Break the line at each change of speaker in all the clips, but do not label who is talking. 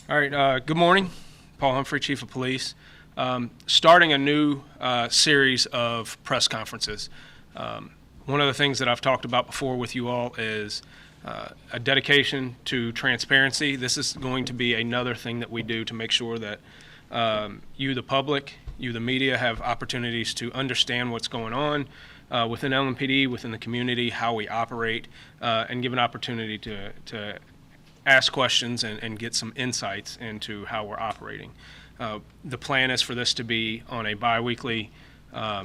All right, good morning. Paul Humphrey, Chief of Police. Starting a new series of press conferences. One of the things that I've talked about before with you all is a dedication to transparency. This is going to be another thing that we do to make sure that you, the public, you, the media, have opportunities to understand what's going on within LMPD, within the community, how we operate, and give an opportunity to ask questions and get some insights into how we're operating. The plan is for this to be on a bi-weekly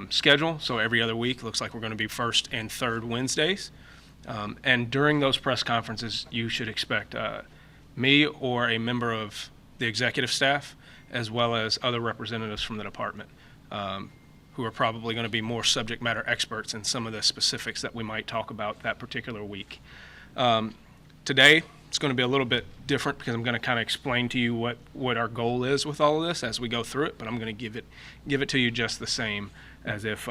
schedule, so every other week. Looks like we're going to be first and third Wednesdays. And during those press conferences, you should expect me or a member of the executive staff, as well as other representatives from the department, who are probably going to be more subject matter experts in some of the specifics that we might talk about that particular week. Today, it's going to be a little bit different because I'm going to kind of explain to you what our goal is with all of this as we go through it, but I'm going to give it to you just the same as if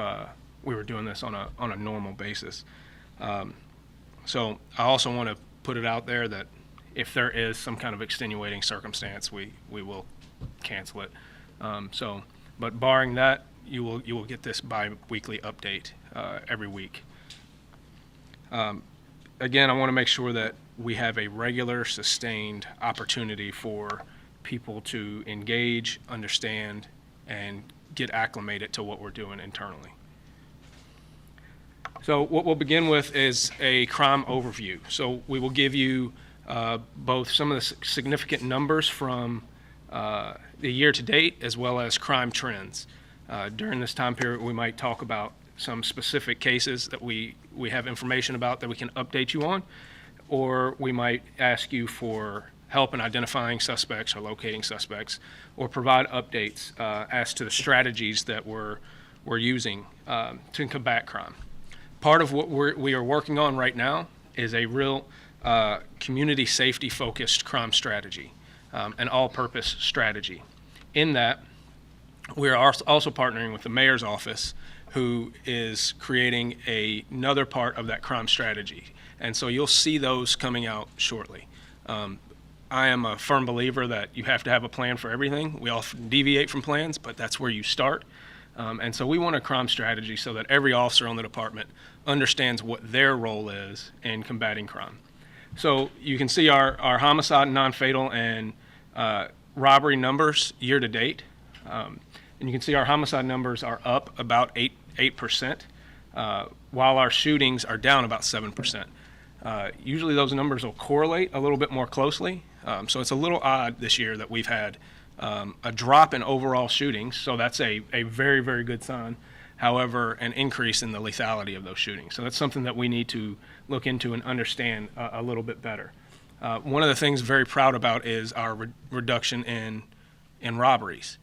we were doing this on a normal basis. So I also want to put it out there that if there is some kind of extenuating circumstance, we will cancel it. But barring that, you will get this bi-weekly update every week. Again, I want to make sure that we have a regular, sustained opportunity for people to engage, understand, and get acclimated to what we're doing internally. So what we'll begin with is a crime overview. So we will give you both some of the significant numbers from the year to date, as well as crime trends. During this time period, we might talk about some specific cases that we have information about that we can update you on, or we might ask you for help in identifying suspects or locating suspects, or provide updates as to the strategies that we're using to combat crime. Part of what we are working on right now is a real community safety focused crime strategy, an all-purpose strategy. In that, we are also partnering with the mayor's office, who is creating another part of that crime strategy. And so you'll see those coming out shortly. I am a firm believer that you have to have a plan for everything. We often deviate from plans, but that's where you start. And so we want a crime strategy so that every officer on the department understands what their role is in combating crime. So you can see our homicide, non-fatal, and robbery numbers year to date. And you can see our homicide numbers are up about 8%, while our shootings are down about 7%. Usually those numbers will correlate a little bit more closely. So it's a little odd this year that we've had a drop in overall shootings, so that's a very, very good sign. However, an increase in the lethality of those shootings. So that's something that we need to look into and understand a little bit better. One of the things very proud about is our reduction in robberies.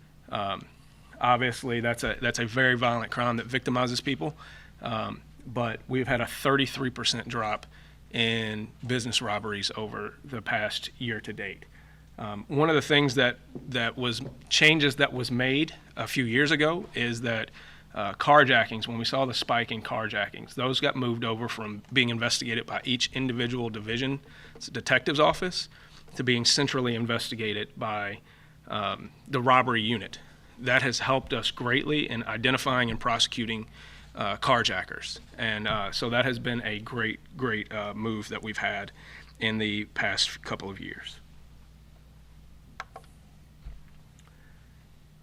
Obviously, that's a very violent crime that victimizes people, but we've had a 33% drop in business robberies over the past year to date. One of the things that was changes that was made a few years ago is that carjackings, when we saw the spike in carjackings, those got moved over from being investigated by each individual division detective's office to being centrally investigated by the robbery unit. That has helped us greatly in identifying and prosecuting carjackers. And so that has been a great move that we've had in the past couple of years.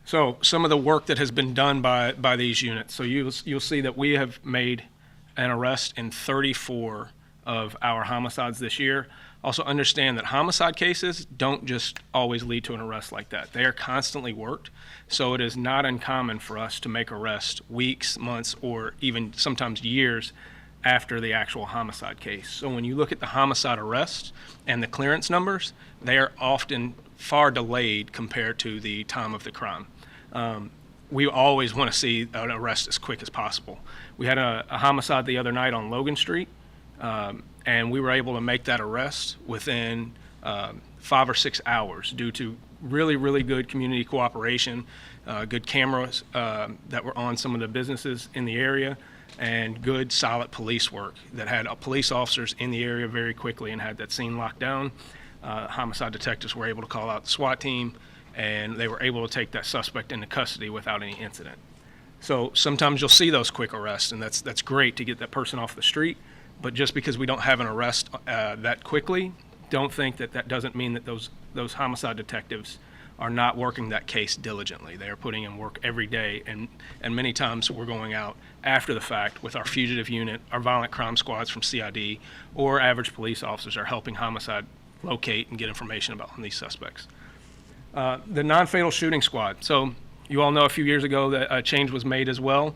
So some of the work that has been done by these units. So you'll see that we have made an arrest in 34 of our homicides this year. Also understand that homicide cases don't just always lead to an arrest like that. They are constantly worked, so it is not uncommon for us to make arrests weeks, months, or even sometimes years after the actual homicide case. So when you look at the homicide arrests and the clearance numbers, they are often far delayed compared to the time of the crime. We always want to see an arrest as quick as possible. We had a homicide the other night on Logan Street, and we were able to make that arrest within 5 or 6 hours due to really good community cooperation, good cameras that were on some of the businesses in the area, and good solid police work that had police officers in the area very quickly and had that scene locked down. homicide detectives were able to call out the SWAT team, and they were able to take that suspect into custody without any incident. So sometimes you'll see those quick arrests, and that's great to get that person off the street. But just because we don't have an arrest that quickly, don't think that that doesn't mean that those homicide detectives are not working that case diligently. They are putting in work every day, and many times we're going out after the fact with our fugitive unit, our violent crime squads from CID, or average police officers are helping homicide locate and get information about these suspects. The non-fatal shooting squad. So you all know a few years ago that a change was made as well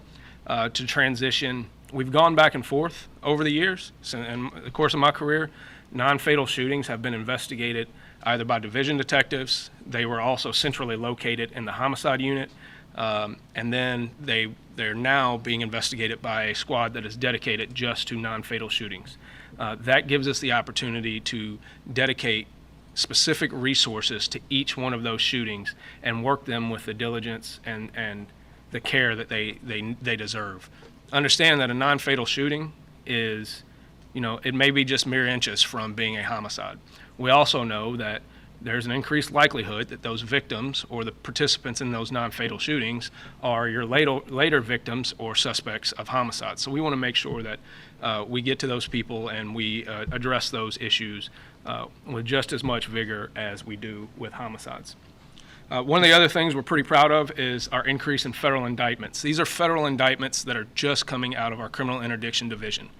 to transition. We've gone back and forth over the years. So in the course of my career, non-fatal shootings have been investigated either by division detectives. They were also centrally located in the homicide unit, and then they're now being investigated by a squad that is dedicated just to non-fatal shootings. That gives us the opportunity to dedicate specific resources to each one of those shootings and work them with the diligence and the care that they deserve. Understand that a non-fatal shooting is, it may be just mere inches from being a homicide. We also know that there's an increased likelihood that those victims or the participants in those non-fatal shootings are your later victims or suspects of homicide. So we want to make sure that we get to those people and we address those issues with just as much vigor as we do with homicides. One of the other things we're pretty proud of is our increase in federal indictments. These are federal indictments that are just coming out of our criminal interdiction division.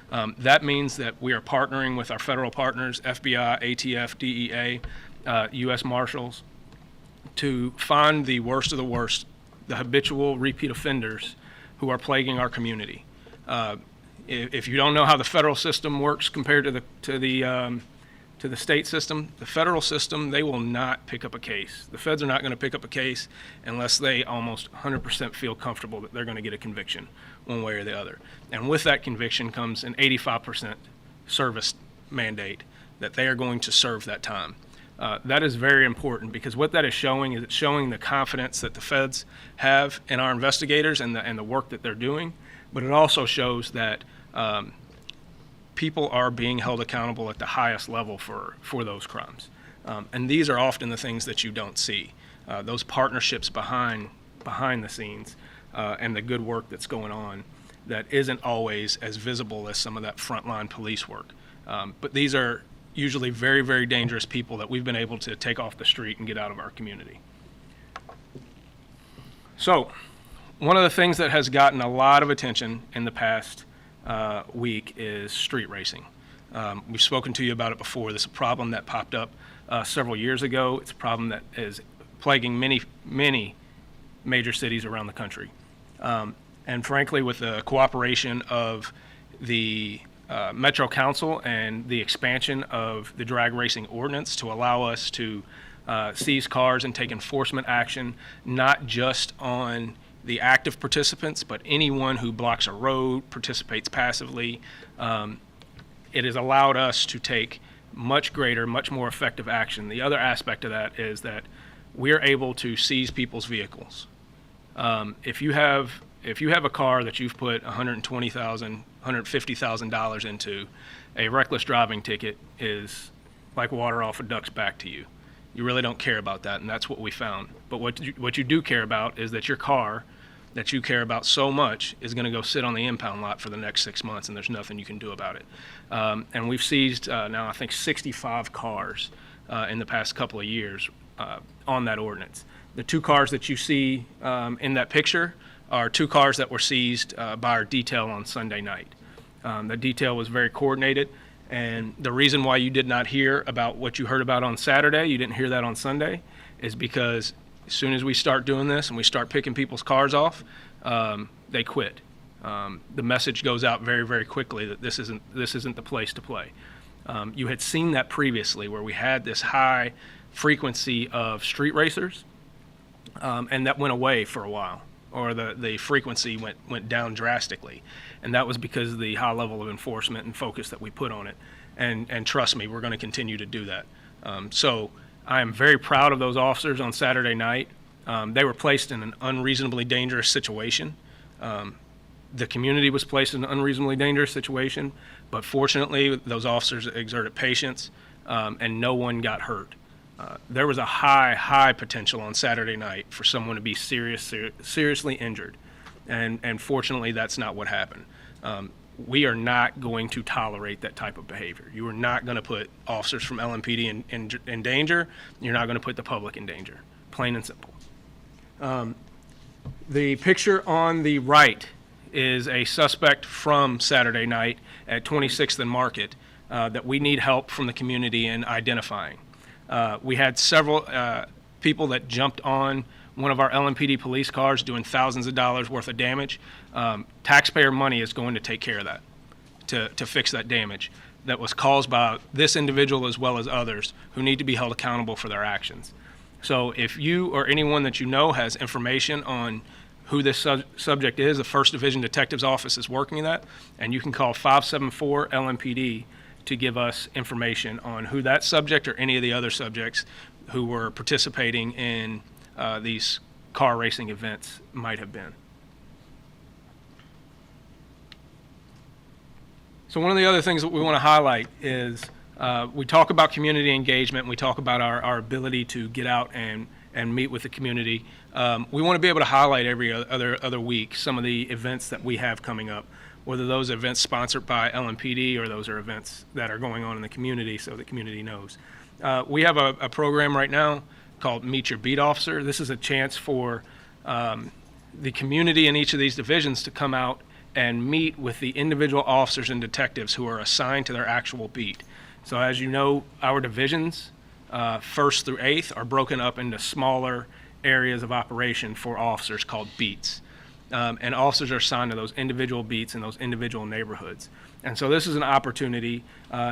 That means that we are partnering with our federal partners, FBI, ATF, DEA, U.S. Marshals, to find the worst of the worst, the habitual repeat offenders who are plaguing our community. If you don't know how the federal system works compared to the state system, the federal system, they will not pick up a case. The feds are not going to pick up a case unless they almost 100% feel comfortable that they're going to get a conviction one way or the other. And with that conviction comes an 85% service mandate that they are going to serve that time. That is very important because what that is showing is it's showing the confidence that the feds have in our investigators and the work that they're doing, but it also shows that people are being held accountable at the highest level for those crimes. And these are often the things that you don't see, those partnerships behind the scenes and the good work that's going on that isn't always as visible as some of that frontline police work. But these are usually very, very dangerous people that we've been able to take off the street and get out of our community. So one of the things that has gotten a lot of attention in the past week is street racing. We've spoken to you about it before. This is a problem that popped up several years ago. It's a problem that is plaguing many, many major cities around the country. And frankly, with the cooperation of the Metro Council and the expansion of the drag racing ordinance to allow us to seize cars and take enforcement action, not just on the active participants, but anyone who blocks a road, participates passively. It has allowed us to take much greater, much more effective action. The other aspect of that is that we're able to seize people's vehicles. If you have a car that you've put $120,000, $150,000 into, a reckless driving ticket is like water off a duck's back to you. You really don't care about that, and that's what we found. But what you do care about is that your car that you care about so much is going to go sit on the impound lot for the next 6 months, and there's nothing you can do about it. And we've seized now I think 65 cars in the past couple of years on that ordinance. The 2 cars that you see in that picture are 2 cars that were seized by our detail on Sunday night. The detail was very coordinated, and the reason why you did not hear about what you heard about on Saturday, you didn't hear that on Sunday, is because as soon as we start doing this and we start picking people's cars off, they quit. The message goes out very, very quickly that this isn't the place to play. You had seen that previously where we had this high frequency of street racers, and that went away for a while, or the frequency went down drastically. And that was because of the high level of enforcement and focus that we put on it. And trust me, we're going to continue to do that. So I am very proud of those officers on Saturday night. They were placed in an unreasonably dangerous situation. The community was placed in an unreasonably dangerous situation, but fortunately those officers exerted patience. and no one got hurt. There was a high potential on Saturday night for someone to be seriously injured, and fortunately, that's not what happened. We are not going to tolerate that type of behavior. You are not going to put officers from LMPD in danger. You're not going to put the public in danger, plain and simple. The picture on the right is a suspect from Saturday night at 26th and Market that we need help from the community in identifying. We had several people that jumped on one of our LMPD police cars doing thousands of dollars worth of damage. Taxpayer money is going to take care of that, to fix that damage that was caused by this individual as well as others who need to be held accountable for their actions. So if you or anyone that you know has information on who this subject is, the 1st Division Detective's Office is working that, and you can call 574 LMPD to give us information on who that subject or any of the other subjects who were participating in these car racing events might have been. So one of the other things that we want to highlight is we talk about community engagement, and we talk about our ability to get out and meet with the community. We want to be able to highlight every other week some of the events that we have coming up, whether those events sponsored by LMPD or those are events that are going on in the community so the community knows. We have a program right now called Meet Your Beat Officer. This is a chance for the community in each of these divisions to come out and meet with the individual officers and detectives who are assigned to their actual beat. So as you know, our divisions, 1st through 8th, are broken up into smaller areas of operation for officers called beats. And officers are assigned to those individual beats in those individual neighborhoods. And so this is an opportunity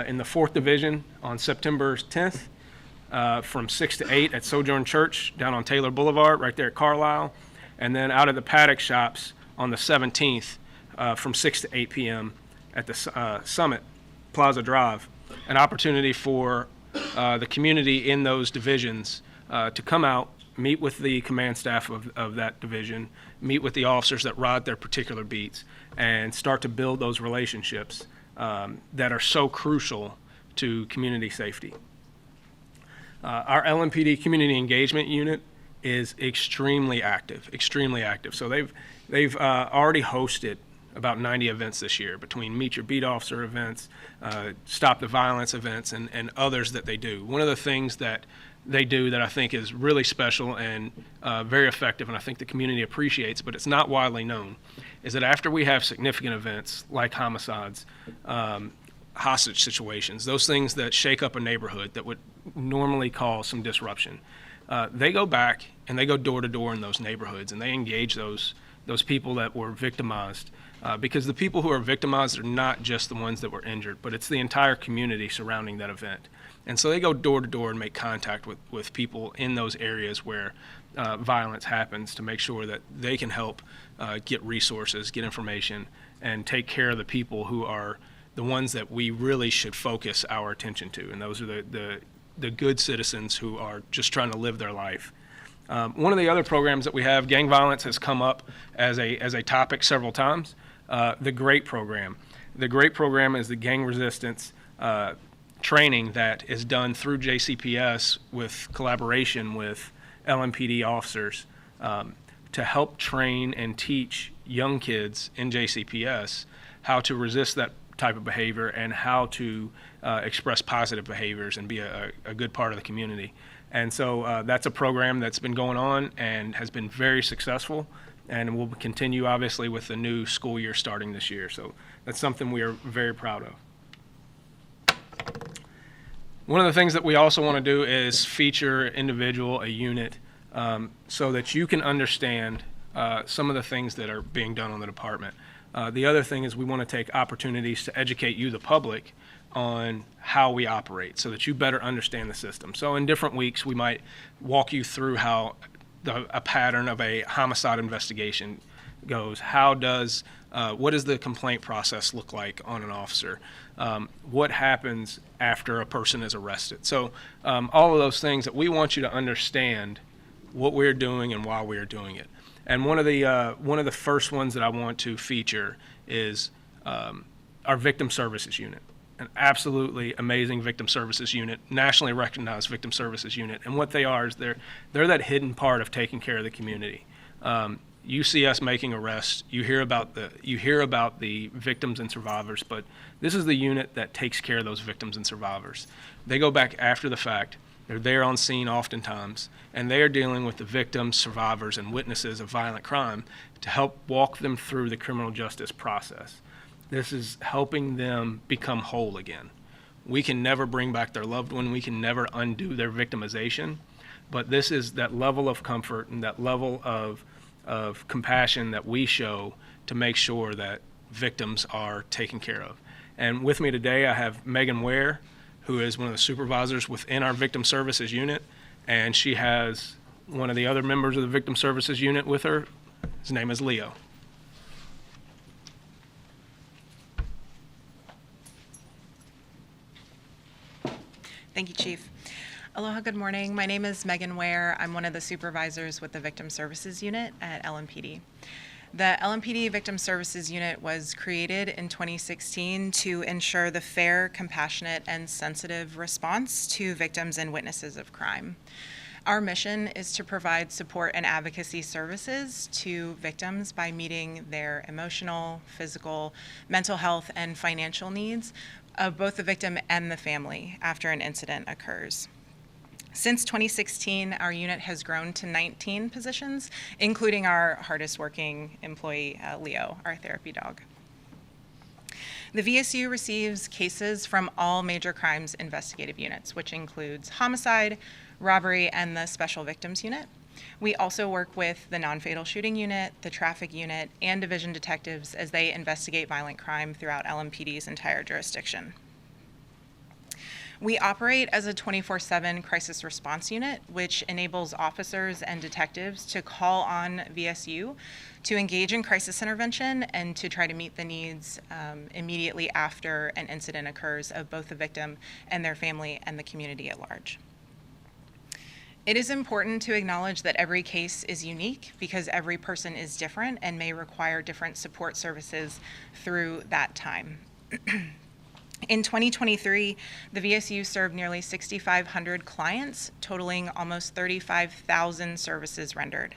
in the 4th Division on September 10th from 6 to 8 at Sojourn Church down on Taylor Boulevard, right there at Carlisle. And then out at the Paddock Shops on the 17th from 6 to 8 p.m. at the Summit Plaza Drive. An opportunity for the community in those divisions to come out, meet with the command staff of that division, meet with the officers that ride their particular beats, and start to build those relationships that are so crucial to community safety. Our LMPD Community Engagement Unit is extremely active. So they've already hosted about 90 events this year between Meet Your Beat Officer events, Stop the Violence events, and others that they do. One of the things that they do that I think is really special and very effective, and I think the community appreciates, but it's not widely known, is that after we have significant events like homicides, hostage situations, those things that shake up a neighborhood that would normally cause some disruption, they go back and they go door to door in those neighborhoods and they engage those people that were victimized. Because the people who are victimized are not just the ones that were injured, but it's the entire community surrounding that event. And so they go door to door and make contact with people in those areas where violence happens to make sure that they can help get resources, get information, and take care of the people who are the ones that we really should focus our attention to. And those are the good citizens who are just trying to live their life. One of the other programs that we have, gang violence has come up as a topic several times. The GREAT program. The GREAT program is the gang resistance training that is done through JCPS with collaboration with LMPD officers to help train and teach young kids in JCPS how to resist that type of behavior and how to express positive behaviors and be a good part of the community. And so that's a program that's been going on and has been very successful, and will continue obviously with the new school year starting this year. So that's something we are very proud of. One of the things that we also want to do is feature a unit, so that you can understand some of the things that are being done on the department. The other thing is we want to take opportunities to educate you, the public, on how we operate so that you better understand the system. So in different weeks, we might walk you through how a pattern of a homicide investigation goes. What does the complaint process look like on an officer? What happens after a person is arrested? So all of those things that we want you to understand what we're doing and why we're doing it. And one of the first ones that I want to feature is our victim services unit. an absolutely amazing victim services unit, nationally recognized victim services unit. And what they are is they're that hidden part of taking care of the community. You see us making arrests, you hear about the victims and survivors, but this is the unit that takes care of those victims and survivors. They go back after the fact. They're there on scene oftentimes, and they are dealing with the victims, survivors, and witnesses of violent crime to help walk them through the criminal justice process. This is helping them become whole again. We can never bring back their loved one. We can never undo their victimization, but this is that level of comfort and that level of compassion that we show to make sure that victims are taken care of. And with me today, I have Megan Ware, who is one of the supervisors within our victim services unit, and she has one of the other members of the victim services unit with her. His name is Leo.
Thank you, Chief. Aloha, good morning. My name is Megan Ware. I'm one of the supervisors with the Victim Services Unit at LMPD. The LMPD Victim Services Unit was created in 2016 to ensure the fair, compassionate, and sensitive response to victims and witnesses of crime. Our mission is to provide support and advocacy services to victims by meeting their emotional, physical, mental health, and financial needs of both the victim and the family after an incident occurs. Since 2016, our unit has grown to 19 positions, including our hardest working employee, Leo, our therapy dog. The VSU receives cases from all major crimes investigative units, which includes homicide, robbery, and the Special Victims Unit. We also work with the non-fatal shooting unit, the traffic unit, and division detectives as they investigate violent crime throughout LMPD's entire jurisdiction. We operate as a 24/7 crisis response unit, which enables officers and detectives to call on VSU to engage in crisis intervention and to try to meet the needs immediately after an incident occurs of both the victim and their family and the community at large. It is important to acknowledge that every case is unique because every person is different and may require different support services through that time. In 2023, the VSU served nearly 6,500 clients, totaling almost 35,000 services rendered.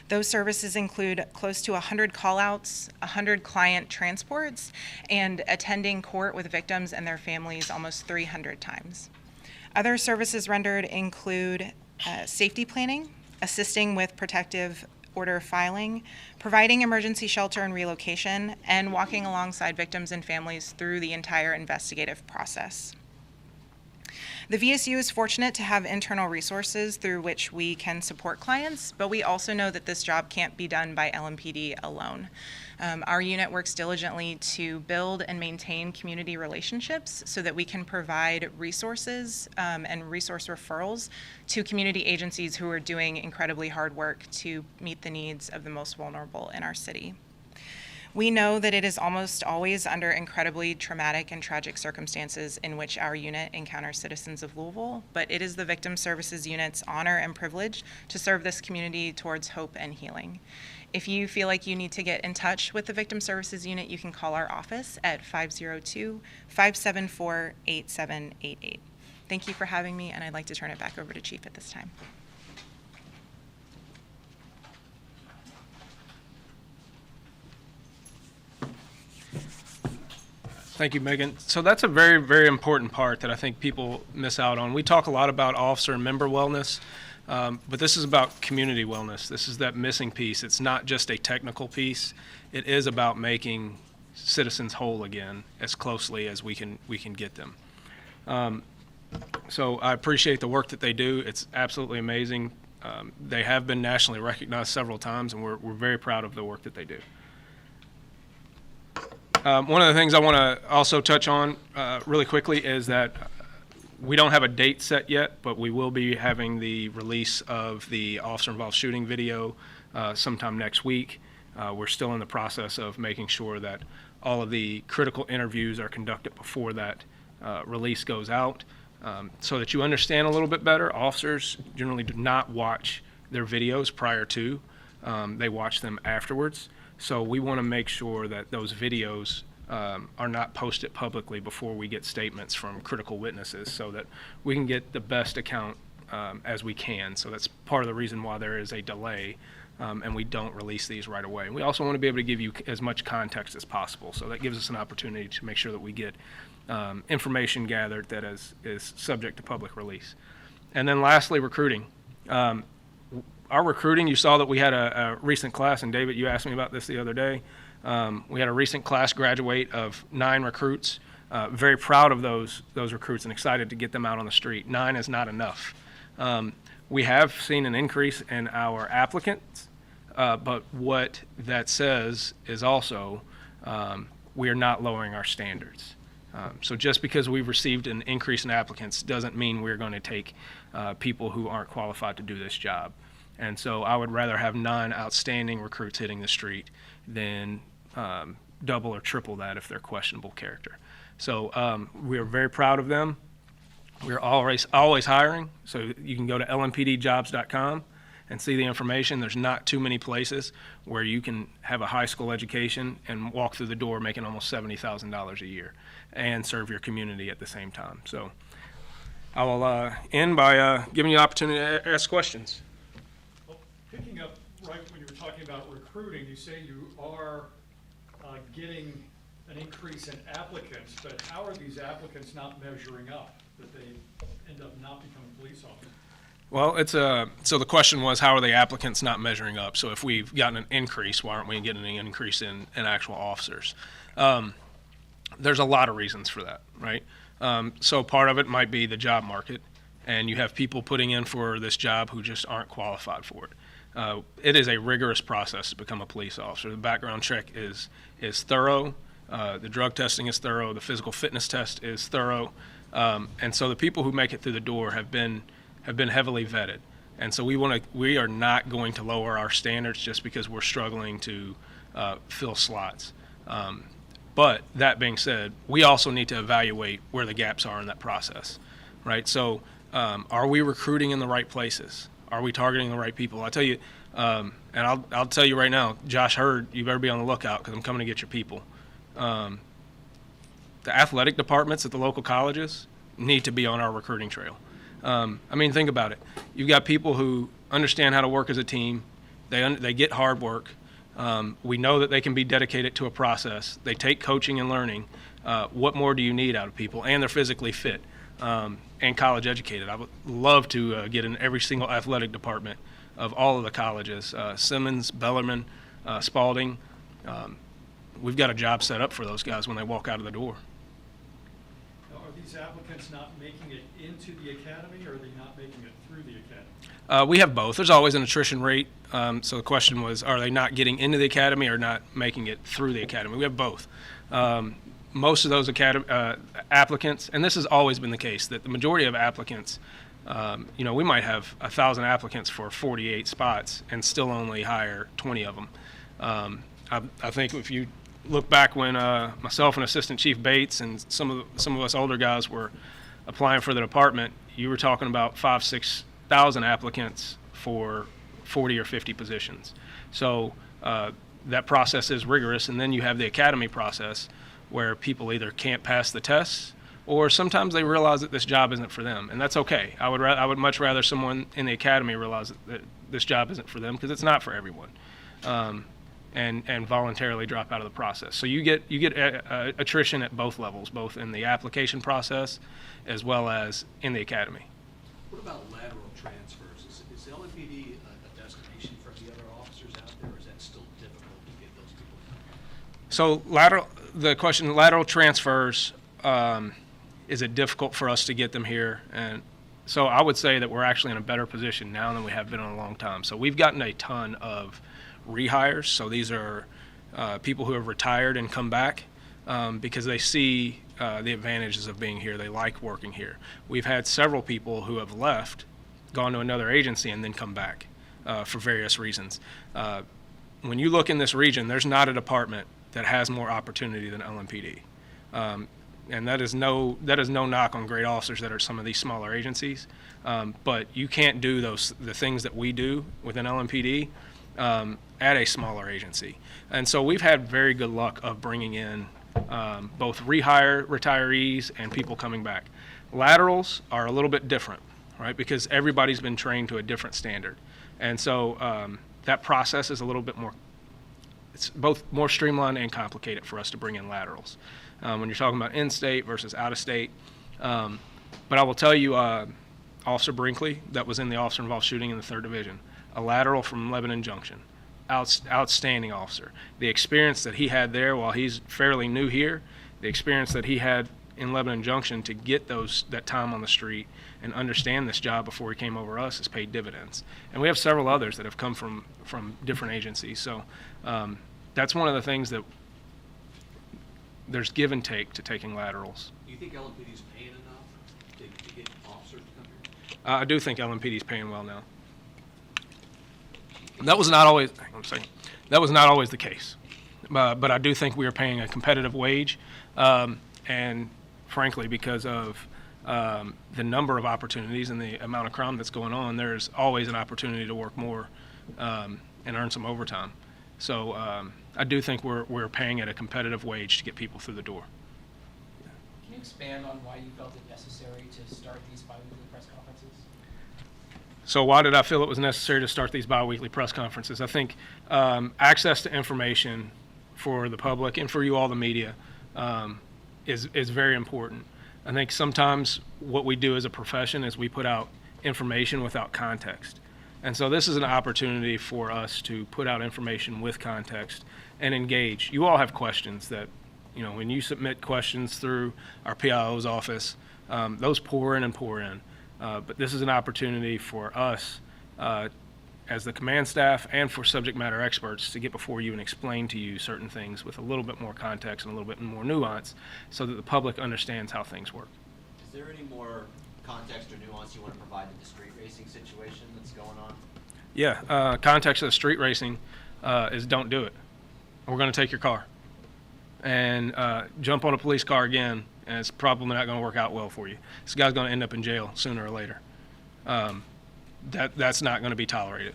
Those services include close to 100 call-outs, 100 client transports, and attending court with victims and their families almost 300 times. Other services rendered include safety planning, assisting with protective order filing, providing emergency shelter and relocation, and walking alongside victims and families through the entire investigative process. The VSU is fortunate to have internal resources through which we can support clients, but we also know that this job can't be done by LMPD alone. Our unit works diligently to build and maintain community relationships so that we can provide resources and resource referrals to community agencies who are doing incredibly hard work to meet the needs of the most vulnerable in our city. We know that it is almost always under incredibly traumatic and tragic circumstances in which our unit encounters citizens of Louisville, but it is the Victim Services Unit's honor and privilege to serve this community towards hope and healing. If you feel like you need to get in touch with the Victim Services Unit, you can call our office at 502-574-8788. Thank you for having me, and I'd like to turn it back over to Chief at this time.
Thank you, Megan. So that's a very, very important part that I think people miss out on. We talk a lot about officer and member wellness, but this is about community wellness. This is that missing piece. It's not just a technical piece. It is about making citizens whole again as closely as we can get them. So I appreciate the work that they do. It's absolutely amazing. They have been nationally recognized several times, and we're very proud of the work that they do. One of the things I want to also touch on really quickly is that we don't have a date set yet, but we will be having the release of the officer-involved shooting video sometime next week. We're still in the process of making sure that all of the critical interviews are conducted before that release goes out, so that you understand a little bit better. Officers generally do not watch their videos prior to. They watch them afterwards. So we want to make sure that those videos are not posted publicly before we get statements from critical witnesses, so that we can get the best account as we can. So that's part of the reason why there is a delay, and we don't release these right away. We also want to be able to give you as much context as possible, so that gives us an opportunity to make sure that we get information gathered that is subject to public release. And then lastly, recruiting. Our recruiting, you saw that we had a recent class, and David, you asked me about this the other day. We had a recent class graduate of 9 recruits. Very proud of those recruits and excited to get them out on the street. 9 is not enough. We have seen an increase in our applicants, but what that says is also we are not lowering our standards. So just because we've received an increase in applicants doesn't mean we're going to take people who aren't qualified to do this job. And so I would rather have 9 outstanding recruits hitting the street than double or triple that if they're questionable character. So we are very proud of them. We're always hiring, so you can go to lmpdjobs.com and see the information. There's not too many places where you can have a high school education and walk through the door making almost $70,000 a year and serve your community at the same time. So I will end by giving you the opportunity to ask questions.
Well, picking up right when you were talking about recruiting, you say you are getting an increase in applicants, but how are these applicants not measuring up, that they end up not becoming police officers?
Well, so the question was, how are the applicants not measuring up? So if we've gotten an increase, why aren't we getting an increase in actual officers? There's a lot of reasons for that, right? So part of it might be the job market, and you have people putting in for this job who just aren't qualified for it. It is a rigorous process to become a police officer. The background check is thorough. The drug testing is thorough. The physical fitness test is thorough. And so the people who make it through the door have been heavily vetted. And so we are not going to lower our standards just because we're struggling to fill slots. But that being said, we also need to evaluate where the gaps are in that process, right? So are we recruiting in the right places? Are we targeting the right people? I tell you, and I'll tell you right now, Josh Hurd, you better be on the lookout because I'm coming to get your people. The athletic departments at the local colleges need to be on our recruiting trail. I mean, think about it. You've got people who understand how to work as a team. They get hard work. We know that they can be dedicated to a process. They take coaching and learning. What more do you need out of people? And they're physically fit and college educated. I would love to get in every single athletic department of all of the colleges. Simmons, Bellarmine, Spalding. We've got a job set up for those guys when they walk out of the door.
Now, are these applicants not making it into the academy, or are they not making it through the academy?
We have both. There's always an attrition rate. So the question was, are they not getting into the academy or not making it through the academy? We have both. Most of those applicants, and this has always been the case, that the majority of applicants, we might have 1,000 applicants for 48 spots and still only hire 20 of them. I think if you look back when myself and Assistant Chief Bates and some of us older guys were applying for the department, you were talking about 5,000-6,000 applicants for 40 or 50 positions. So that process is rigorous, and then you have the academy process where people either can't pass the tests or sometimes they realize that this job isn't for them, and that's okay. I would much rather someone in the academy realize that this job isn't for them, because it's not for everyone. And voluntarily drop out of the process. So you get attrition at both levels, both in the application process as well as in the academy.
What about lateral transfers? Is LMPD a destination for the other officers out there, or is that still difficult to get those people?
So lateral transfers, is it difficult for us to get them here? And so I would say that we're actually in a better position now than we have been in a long time. So we've gotten a ton of rehires. So these are people who have retired and come back because they see the advantages of being here. They like working here. We've had several people who have left, gone to another agency, and then come back for various reasons. When you look in this region, there's not a department that has more opportunity than LMPD. And that is no knock on great officers that are some of these smaller agencies. But you can't do the things that we do within LMPD at a smaller agency. And so we've had very good luck of bringing in both rehire retirees and people coming back. Laterals are a little bit different, right? Because everybody's been trained to a different standard. And so that process is a little bit more, it's both more streamlined and complicated for us to bring in laterals. When you're talking about in-state versus out-of-state. But I will tell you, Officer Brinkley, that was in the officer-involved shooting in the 3rd Division, a lateral from Lebanon Junction, outstanding officer. The experience that he had there while he's fairly new here, the experience that he had in Lebanon Junction to get that time on the street and understand this job before he came over us has paid dividends. And we have several others that have come from different agencies. So that's one of the things that there's give and take to taking laterals.
Do you think LMPD is paying enough to get officers to come here?
I do think LMPD is paying well now. That was not always, hang on a second. That was not always the case. But I do think we are paying a competitive wage. And frankly, because of the number of opportunities and the amount of crime that's going on, there's always an opportunity to work more and earn some overtime. So I do think we're paying at a competitive wage to get people through the door.
Can you expand on why you felt it necessary to start these bi-weekly press conferences?
So why did I feel it was necessary to start these bi-weekly press conferences? I think access to information for the public and for you all, the media, is very important. I think sometimes what we do as a profession is we put out information without context. And so this is an opportunity for us to put out information with context and engage. You all have questions that, when you submit questions through our PIO's office, those pour in. But this is an opportunity for us as the command staff and for subject matter experts to get before you and explain to you certain things with a little bit more context and a little bit more nuance so that the public understands how things work.
Is there any more context or nuance you want to provide to the street racing situation that's going on?
Yeah, context of the street racing is don't do it. We're going to take your car. And jump on a police car again, and it's probably not going to work out well for you. This guy's going to end up in jail sooner or later. That's not going to be tolerated.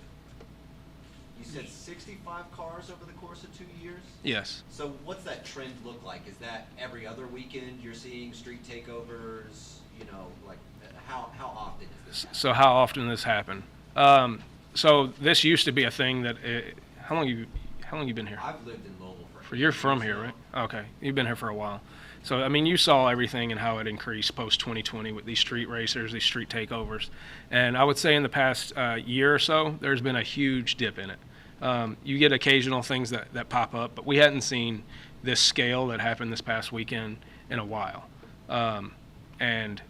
You said 65 cars over the course of 2 years?
Yes.
So what's that trend look like? Is that every other weekend you're seeing street takeovers? How often is this happening?
So how often does this happen? So this used to be a thing that, how long you been here?
I've lived in Louisville for
You're
8
from
years
here,
now.
right? Okay, you've been here for a while. So, you saw everything and how it increased post-2020 with these street racers, these street takeovers. And I would say in the past year or so, there's been a huge dip in it. You get occasional things that pop up, but we hadn't seen this scale that happened this past weekend in a while. And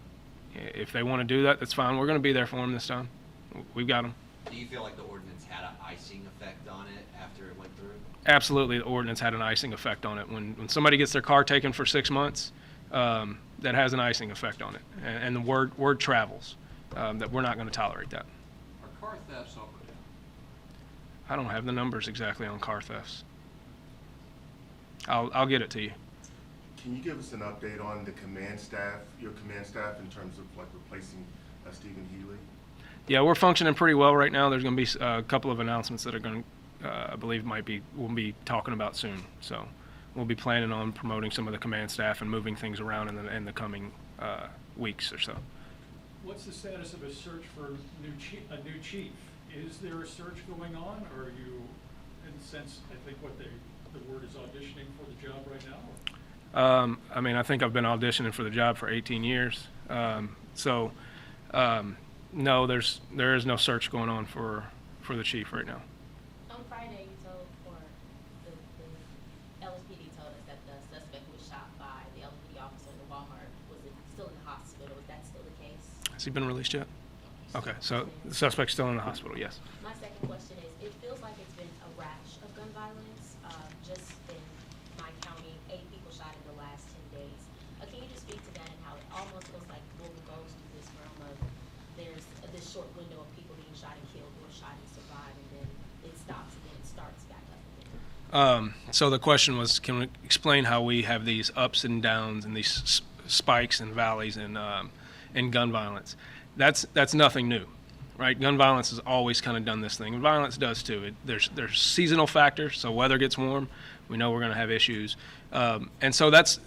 if they want to do that, that's fine. We're going to be there for them this time. We've got them.
Do you feel like the ordinance had an icing effect on it after it went through?
Absolutely, the ordinance had an icing effect on it. When somebody gets their car taken for 6 months, that has an icing effect on it. And the word travels that we're not going to tolerate that.
Are car thefts up or down?
I don't have the numbers exactly on car thefts. I'll get it to you.
Can you give us an update on the command staff, your command staff, in terms of replacing Stephen Healy?
Yeah, we're functioning pretty well right now. There's going to be a couple of announcements that are going to, I believe, we'll be talking about soon. So we'll be planning on promoting some of the command staff and moving things around in the coming weeks or so.
What's the status of a search for a new chief? Is there a search going on, or are you, in a sense, I think what the word is auditioning for the job right now?
I think I've been auditioning for the job for 18 years. No, there is no search going on for the chief right now.
On Friday, you told, or the LMPD told us that the suspect who was shot by the LMPD officer in the Walmart was still in the hospital. Is that still the case?
Has he been released yet? Okay, so the suspect's still in the hospital, yes.
My second question is, it feels like it's been a rash of gun violence. Just in my county, 8 people shot in the last 10 days. Can you just speak to that and how it almost looks like Louisville goes through this realm of there's this short window of people being shot and killed or shot and survive, and then it stops and then it starts back up again?
So the question was, can we explain how we have these ups and downs and these spikes and valleys in gun violence? That's nothing new. right? Gun violence has always kind of done this thing, and violence does too. There's seasonal factors, so weather gets warm, we know we're going to have issues, and so that's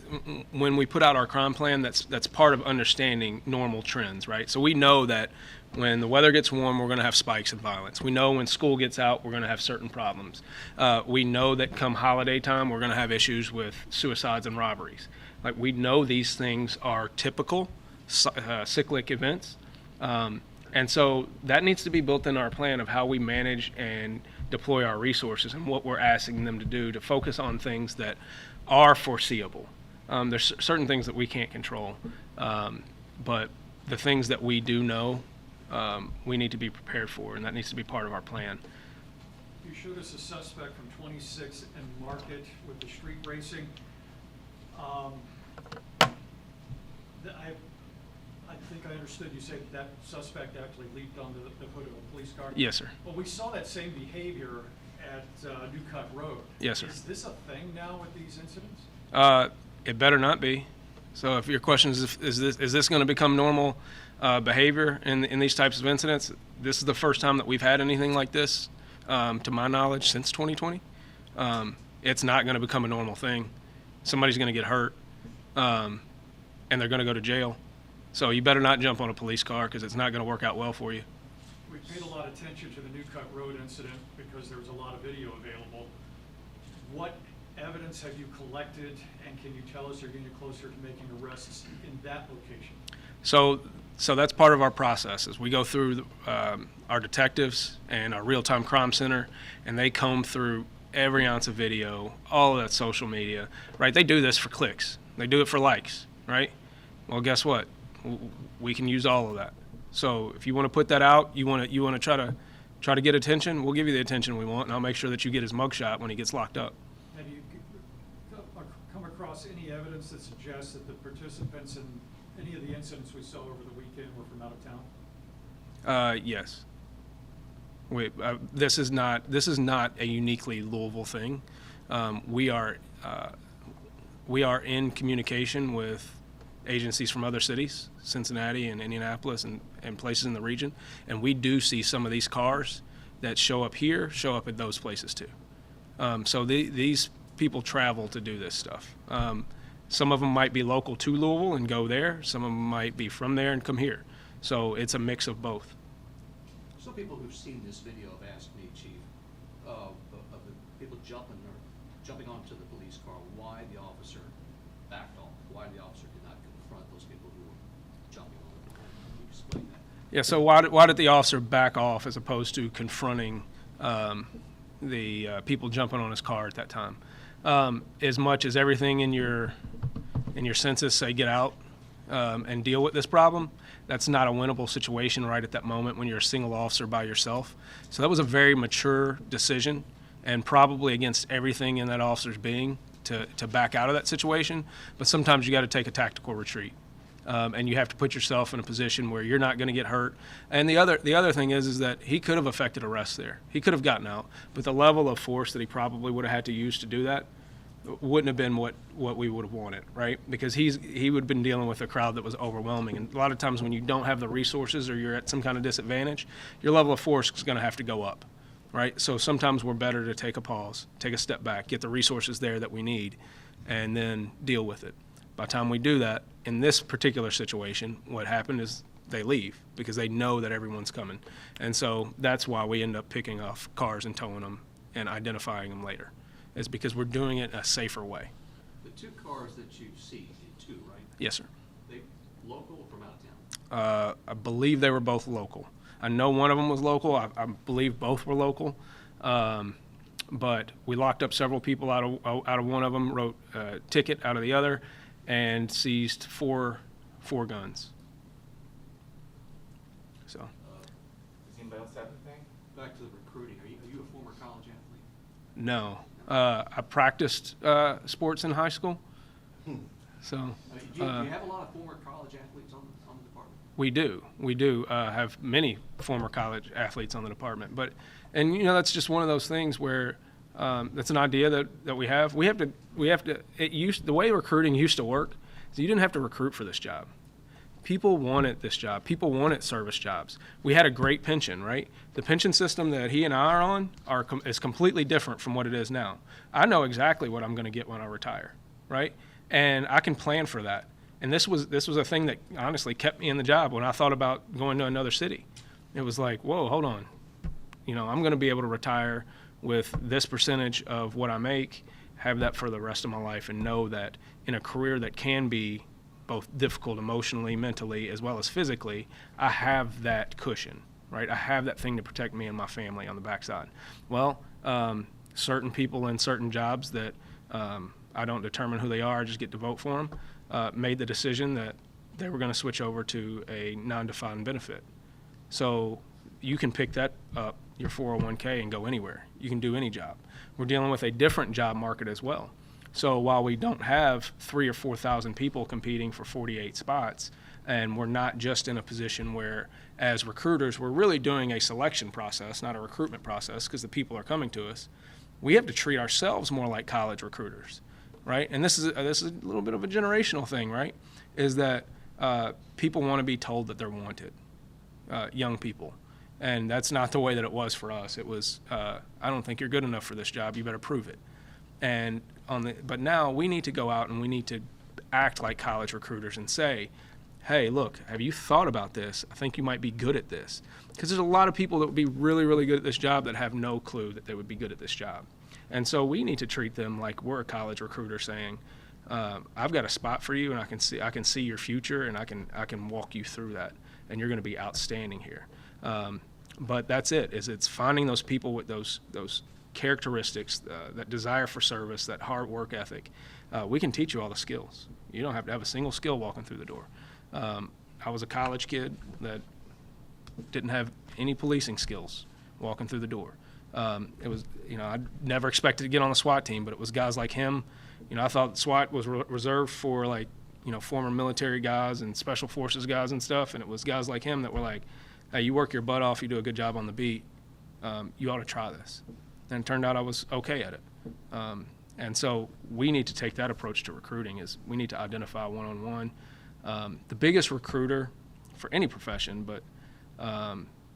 when we put out our crime plan. That's part of understanding normal trends, right? So we know that when the weather gets warm, we're going to have spikes in violence. We know when school gets out, we're going to have certain problems. We know that come holiday time, we're going to have issues with suicides and robberies. Like, we know these things are typical cyclic events. And so that needs to be built in our plan of how we manage and deploy our resources and what we're asking them to do to focus on things that are foreseeable. There's certain things that we can't control, but the things that we do know, we need to be prepared for, and that needs to be part of our plan.
You showed us a suspect from 26 and Market with the street racing. I think I understood you say that suspect actually leaped onto the hood of a police car?
Yes, sir.
Well, we saw that same behavior at New Cut Road.
Yes, sir.
Is this a thing now with these incidents?
It better not be. So if your question is this going to become normal behavior in these types of incidents? This is the first time that we've had anything like this, to my knowledge, since 2020. It's not going to become a normal thing. Somebody's going to get hurt, and they're going to go to jail. So you better not jump on a police car, because it's not going to work out well for you.
We paid a lot of attention to the New Cut Road incident because there was a lot of video available. What evidence have you collected, and can you tell us you're getting closer to making arrests in that location?
So that's part of our process. Is we go through our detectives and our real-time crime center, and they comb through every ounce of video, all of that social media, right? They do this for clicks. They do it for likes, right? Well, guess what? We can use all of that. So if you want to put that out, you want to try to get attention, we'll give you the attention we want, and I'll make sure that you get his mugshot when he gets locked up.
Have you come across any evidence that suggests that the participants in any of the incidents we saw over the weekend were from out of town?
Yes. This is not a uniquely Louisville thing. We are in communication with agencies from other cities, Cincinnati and Indianapolis and places in the region, and we do see some of these cars that show up here, show up at those places too. So these people travel to do this stuff. Some of them might be local to Louisville and go there. Some of them might be from there and come here. So it's a mix of both.
Some people who've seen this video have asked me, Chief, of the people jumping onto the police car, why the officer backed off, why the officer did not confront those people who were jumping on the car. Can you explain that?
Yeah, so why did the officer back off as opposed to confronting the people jumping on his car at that time? As much as everything in your senses say get out and deal with this problem, that's not a winnable situation right at that moment when you're a single officer by yourself. So that was a very mature decision, and probably against everything in that officer's being to back out of that situation. But sometimes you got to take a tactical retreat, and you have to put yourself in a position where you're not going to get hurt. And the other thing is that he could have effected arrest there. He could have gotten out, but the level of force that he probably would have had to use to do that wouldn't have been what we would have wanted, right? Because he would have been dealing with a crowd that was overwhelming. And a lot of times when you don't have the resources or you're at some kind of disadvantage, your level of force is going to have to go up, right? So sometimes we're better to take a pause, take a step back, get the resources there that we need, and then deal with it. By the time we do that, in this particular situation, what happened is they leave because they know that everyone's coming. And so that's why we end up picking off cars and towing them and identifying them later. Is because we're doing it a safer way.
The two cars that you see, two, right?
Yes, sir.
They local or from out of town?
I believe they were both local. I know one of them was local. I believe both were local. But we locked up several people out of one of them, wrote a ticket out of the other, and seized four guns. So.
Does anybody else have anything?
Back to the recruiting. Are you a former college athlete?
No. I practiced sports in high school. So.
Do you have a lot of former college athletes on the department?
We do have many former college athletes on the department, and that's just one of those things where that's an idea that we have. The way recruiting used to work is you didn't have to recruit for this job. People wanted this job. People wanted service jobs. We had a great pension, right? The pension system that he and I are on is completely different from what it is now. I know exactly what I'm going to get when I retire, right? And I can plan for that. And this was a thing that honestly kept me in the job when I thought about going to another city. It was like, whoa, hold on. I'm going to be able to retire with this percentage of what I make, have that for the rest of my life, and know that in a career that can be both difficult emotionally, mentally, as well as physically, I have that cushion, right? I have that thing to protect me and my family on the backside. Well, certain people in certain jobs that I don't determine who they are, I just get to vote for them, made the decision that they were going to switch over to a non-defined benefit. So you can pick that up, your 401k, and go anywhere. You can do any job. We're dealing with a different job market as well. So while we don't have 3,000 or 4,000 people competing for 48 spots, and we're not just in a position where, as recruiters, we're really doing a selection process, not a recruitment process, because the people are coming to us, we have to treat ourselves more like college recruiters, right? And this is a little bit of a generational thing, right? Is that people want to be told that they're wanted, young people. And that's not the way that it was for us. It was, I don't think you're good enough for this job. You better prove it. But now we need to go out and we need to act like college recruiters and say, hey, look, have you thought about this? I think you might be good at this. Because there's a lot of people that would be really, really good at this job that have no clue that they would be good at this job. And so we need to treat them like we're a college recruiter saying, I've got a spot for you, and I can see your future, and I can walk you through that, and you're going to be outstanding here. But that's it. It's finding those people with those characteristics, that desire for service, that hard work ethic. We can teach you all the skills. You don't have to have a single skill walking through the door. I was a college kid that didn't have any policing skills walking through the door. It was, I never expected to get on the SWAT team, but it was guys like him. I thought SWAT was reserved for former military guys and special forces guys and stuff, and it was guys like him that were like, hey, you work your butt off, you do a good job on the beat, you ought to try this. And it turned out I was okay at it. And so we need to take that approach to recruiting, is we need to identify one-on-one. The biggest recruiter for any profession, but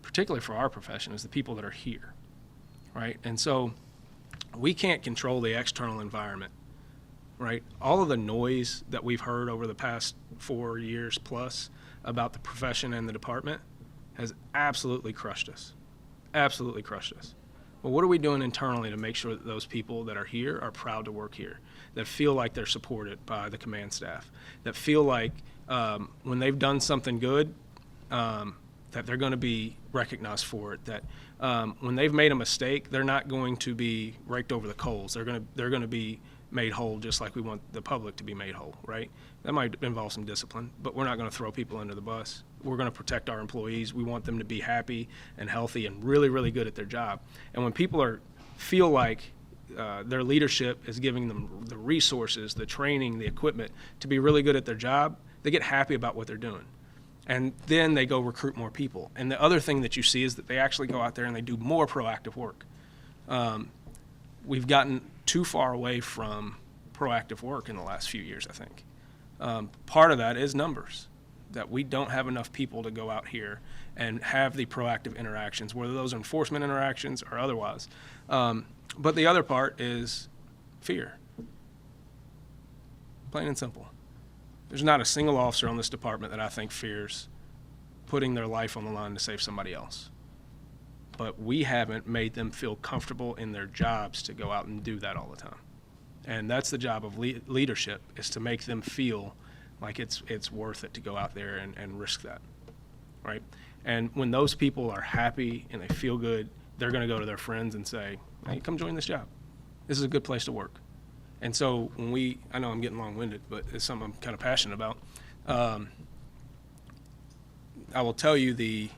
particularly for our profession, is the people that are here, right? And so we can't control the external environment, right? All of the noise that we've heard over the past 4 years plus about the profession and the department has absolutely crushed us, absolutely crushed us. Well, what are we doing internally to make sure that those people that are here are proud to work here, that feel like they're supported by the command staff, that feel like when they've done something good, that they're going to be recognized for it, that when they've made a mistake, they're not going to be raked over the coals. They're going to be made whole, just like we want the public to be made whole, right? That might involve some discipline, but we're not going to throw people under the bus. We're going to protect our employees. We want them to be happy and healthy and really, really good at their job. And when people feel like their leadership is giving them the resources, the training, the equipment to be really good at their job, they get happy about what they're doing. And then they go recruit more people. And the other thing that you see is that they actually go out there and they do more proactive work. We've gotten too far away from proactive work in the last few years, I think. Part of that is numbers, that we don't have enough people to go out here and have the proactive interactions, whether those are enforcement interactions or otherwise. But the other part is fear. Plain and simple. There's not a single officer on this department that I think fears putting their life on the line to save somebody else. But we haven't made them feel comfortable in their jobs to go out and do that all the time. And that's the job of leadership, is to make them feel like it's worth it to go out there and risk that, right? And when those people are happy and they feel good, they're going to go to their friends and say, hey, come join this job. This is a good place to work. And so when I know I'm getting long-winded, but it's something I'm kind of passionate about. I will tell you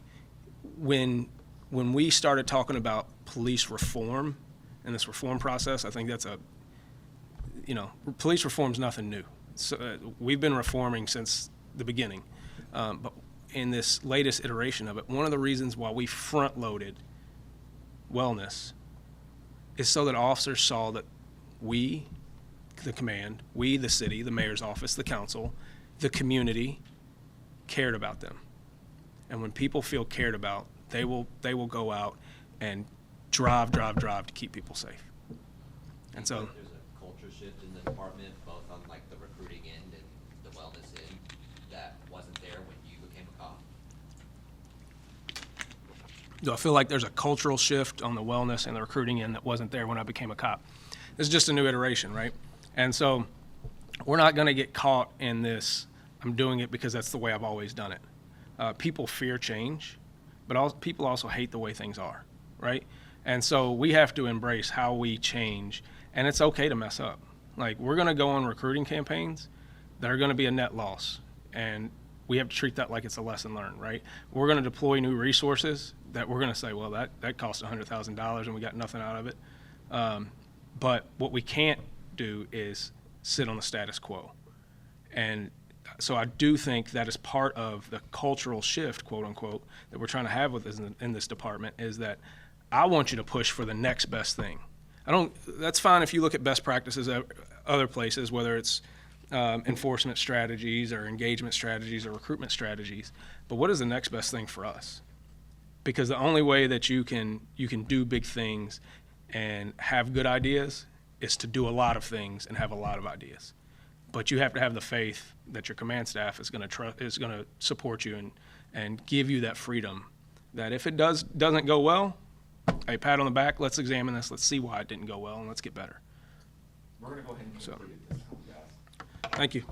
when we started talking about police reform and this reform process, I think that's police reform is nothing new. So, we've been reforming since the beginning. But in this latest iteration of it, one of the reasons why we front-loaded wellness is so that officers saw that we, the command, we, the city, the mayor's office, the council, the community, cared about them. And when people feel cared about, they will go out and drive to keep people safe. And so
There's a culture shift in the department, both on like the recruiting end and the wellness end, that wasn't there when you became a cop.
do I feel like there's a cultural shift on the wellness and the recruiting end that wasn't there when I became a cop? This is just a new iteration, right? And so we're not going to get caught in this, I'm doing it because that's the way I've always done it. People fear change, but people also hate the way things are, right? And so we have to embrace how we change, and it's okay to mess up. Like, we're going to go on recruiting campaigns that are going to be a net loss, and we have to treat that like it's a lesson learned, right? We're going to deploy new resources that we're going to say, well, that cost $100,000 and we got nothing out of it. But what we can't do is sit on the status quo. And so I do think that is part of the cultural shift, quote unquote, that we're trying to have with this in this department, is that I want you to push for the next best thing. That's fine if you look at best practices at other places, whether it's enforcement strategies or engagement strategies or recruitment strategies, but what is the next best thing for us? Because the only way that you can do big things and have good ideas is to do a lot of things and have a lot of ideas. But you have to have the faith that your command staff is going to support you and give you that freedom. That if it doesn't go well, hey, pat on the back. Let's examine this. Let's see why it didn't go well, and let's get better.
We're gonna go ahead and
So-
conclude this time, guys.
Thank you.